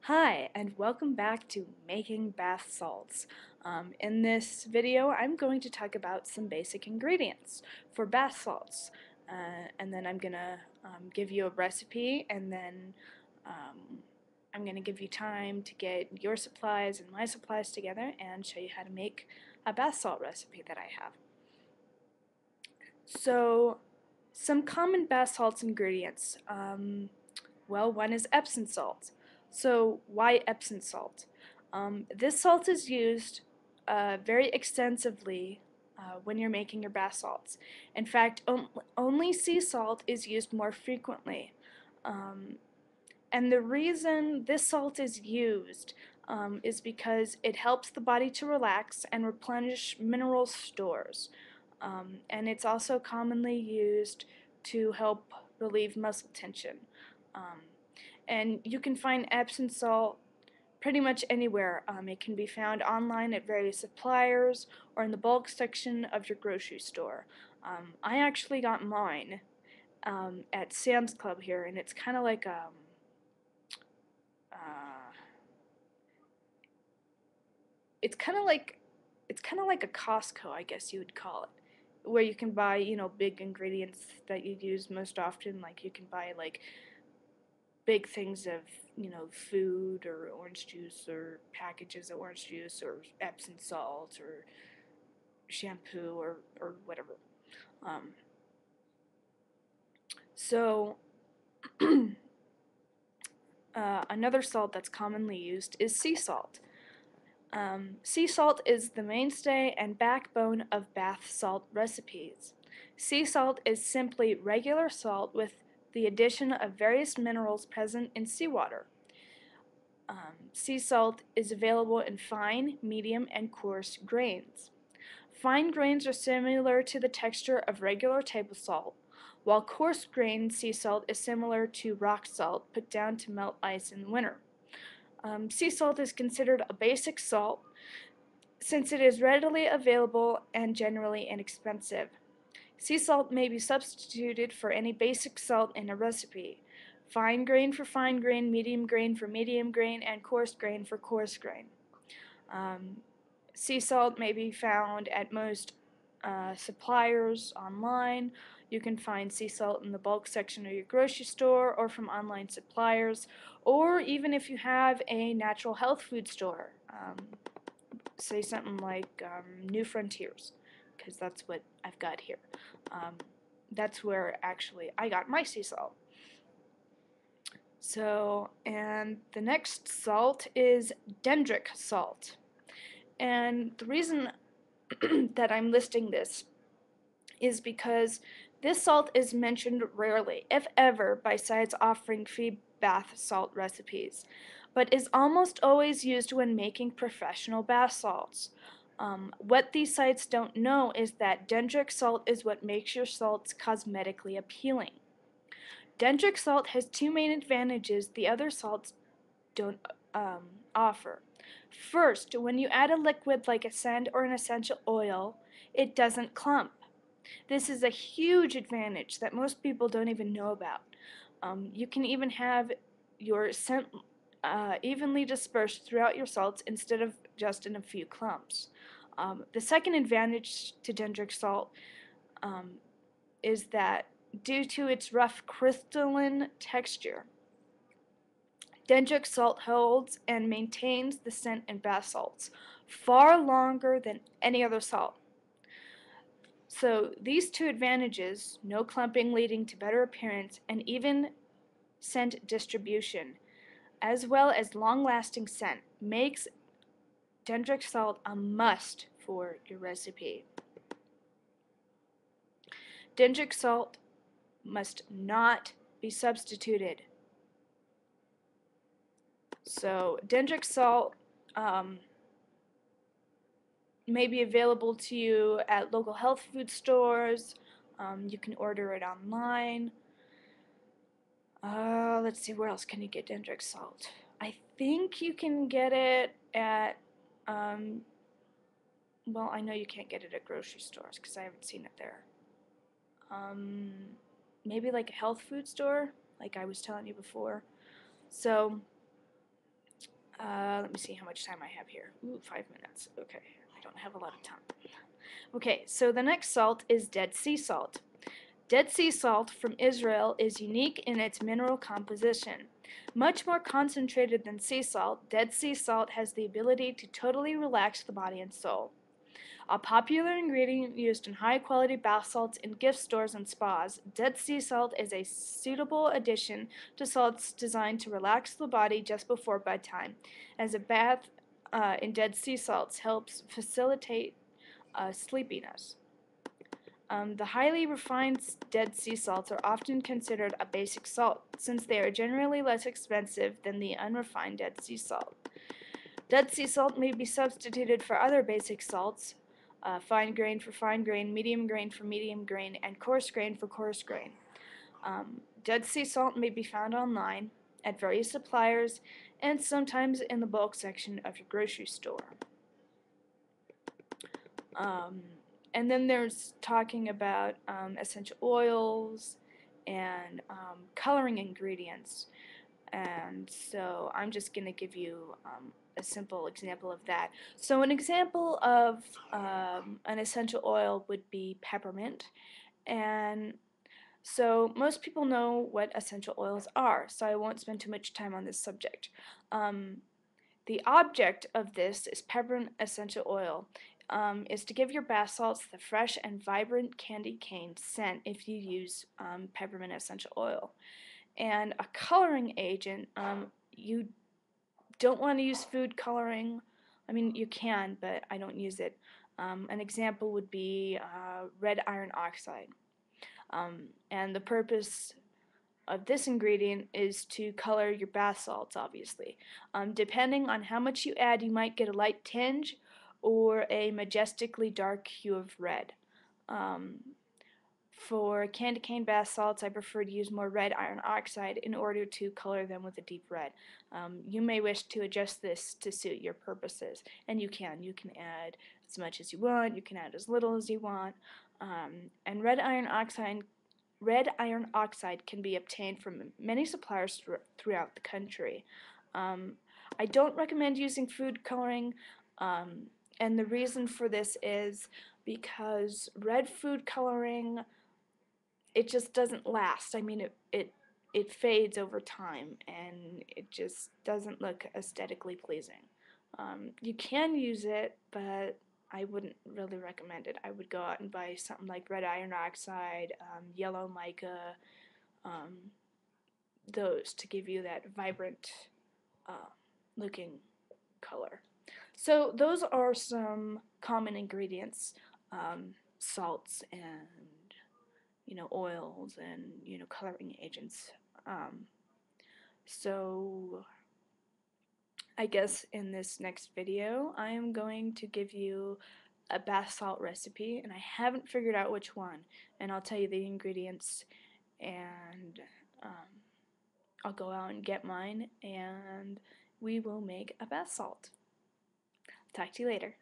Hi, and welcome back to Making Bath Salts. In this video, I'm going to talk about some basic ingredients for bath salts. And then I'm going to give you a recipe, and then um, I'm going to give you time to get your supplies and my supplies together and show you how to make a bath salt recipe that I have. So, some common bath salts ingredients. Well, one is Epsom salt. So why Epsom salt? This salt is used very extensively when you're making your bath salts. In fact, only sea salt is used more frequently. Um, and the reason this salt is used is because it helps the body to relax and replenish mineral stores. And it's also commonly used to help relieve muscle tension. Um, and you can find Epsom salt pretty much anywhere. It can be found online at various suppliers or in the bulk section of your grocery store. I actually got mine at Sam's Club here, and it's kind of like uh, it's kind of like a Costco, I guess you would call it, where you can buy big ingredients that you use most often. Like you can buy like big things of food or orange juice or packages of orange juice or Epsom salt or shampoo or whatever. Um, so another salt that's commonly used is sea salt. Sea salt is the mainstay and backbone of bath salt recipes. Sea salt is simply regular salt with the addition of various minerals present in seawater. Sea salt is available in fine, medium, and coarse grains. Fine grains are similar to the texture of regular table salt, while coarse grained sea salt is similar to rock salt put down to melt ice in winter. Sea salt is considered a basic salt since it is readily available and generally inexpensive. Sea salt may be substituted for any basic salt in a recipe. Fine grain for fine grain, medium grain for medium grain, and coarse grain for coarse grain. Um, Sea salt may be found at most suppliers online. You can find sea salt in the bulk section of your grocery store or from online suppliers, or even if you have a natural health food store. Say something like New Frontiers, because that's what I've got here. Um, that's where actually I got my sea salt. So, and the next salt is dendritic salt. And the reason that I'm listing this is because this salt is mentioned rarely, if ever, by sites offering free bath salt recipes, but is almost always used when making professional bath salts. What these sites don't know is that dendritic salt is what makes your salts cosmetically appealing. Dendritic salt has two main advantages the other salts don't offer. First, when you add a liquid like a scent or an essential oil, it doesn't clump. This is a huge advantage that most people don't even know about. You can even have your scent evenly dispersed throughout your salts instead of just in a few clumps. The second advantage to dendritic salt um, is that due to its rough crystalline texture, dendritic salt holds and maintains the scent in bath salts far longer than any other salt. So these two advantages, no clumping leading to better appearance and even scent distribution, as well as long-lasting scent, makes dendritic salt a must for your recipe. Dendritic salt must not be substituted. So dendritic salt may be available to you at local health food stores. You can order it online. Let's see, where else can you get dendritic salt? I think you can get it at, well, I know you can't get it at grocery stores because I haven't seen it there. Um, Maybe like a health food store, like I was telling you before. So, Let me see how much time I have here. Ooh, 5 minutes. Okay, I don't have a lot of time. Okay, so the next salt is Dead Sea salt. Dead Sea salt from Israel is unique in its mineral composition. Much more concentrated than sea salt, Dead Sea salt has the ability to totally relax the body and soul. A popular ingredient used in high-quality bath salts in gift stores and spas, Dead Sea salt is a suitable addition to salts designed to relax the body just before bedtime, as a bath in Dead Sea salts helps facilitate sleepiness. The highly refined Dead Sea salts are often considered a basic salt, since they are generally less expensive than the unrefined Dead Sea salt. Dead Sea salt may be substituted for other basic salts, fine grain for fine grain, medium grain for medium grain, and coarse grain for coarse grain. Dead Sea salt may be found online at various suppliers and sometimes in the bulk section of your grocery store. And then there's talking about essential oils and coloring ingredients. And so I'm just going to give you a simple example of that. So an example of an essential oil would be peppermint. And so most people know what essential oils are, so I won't spend too much time on this subject. The object of this is peppermint essential oil. Is to give your bath salts the fresh and vibrant candy cane scent if you use peppermint essential oil. And a coloring agent, you don't want to use food coloring. I mean, you can, but I don't use it. An example would be red iron oxide. And the purpose of this ingredient is to color your bath salts, obviously. Depending on how much you add, you might get a light tinge or a majestically dark hue of red. For candy cane bath salts, I prefer to use more red iron oxide in order to color them with a deep red. You may wish to adjust this to suit your purposes, and you can. You can add as much as you want, you can add as little as you want. And red iron oxide can be obtained from many suppliers throughout the country. I don't recommend using food coloring, and the reason for this is because red food coloring, it just doesn't last. I mean, it fades over time, and it just doesn't look aesthetically pleasing. You can use it, but I wouldn't really recommend it. I would go out and buy something like red iron oxide, yellow mica, those to give you that vibrant looking color. So those are some common ingredients, salts and oils and coloring agents. So I guess in this next video I am going to give you a bath salt recipe, and I haven't figured out which one, and I'll tell you the ingredients, and I'll go out and get mine, and we will make a bath salt. Talk to you later.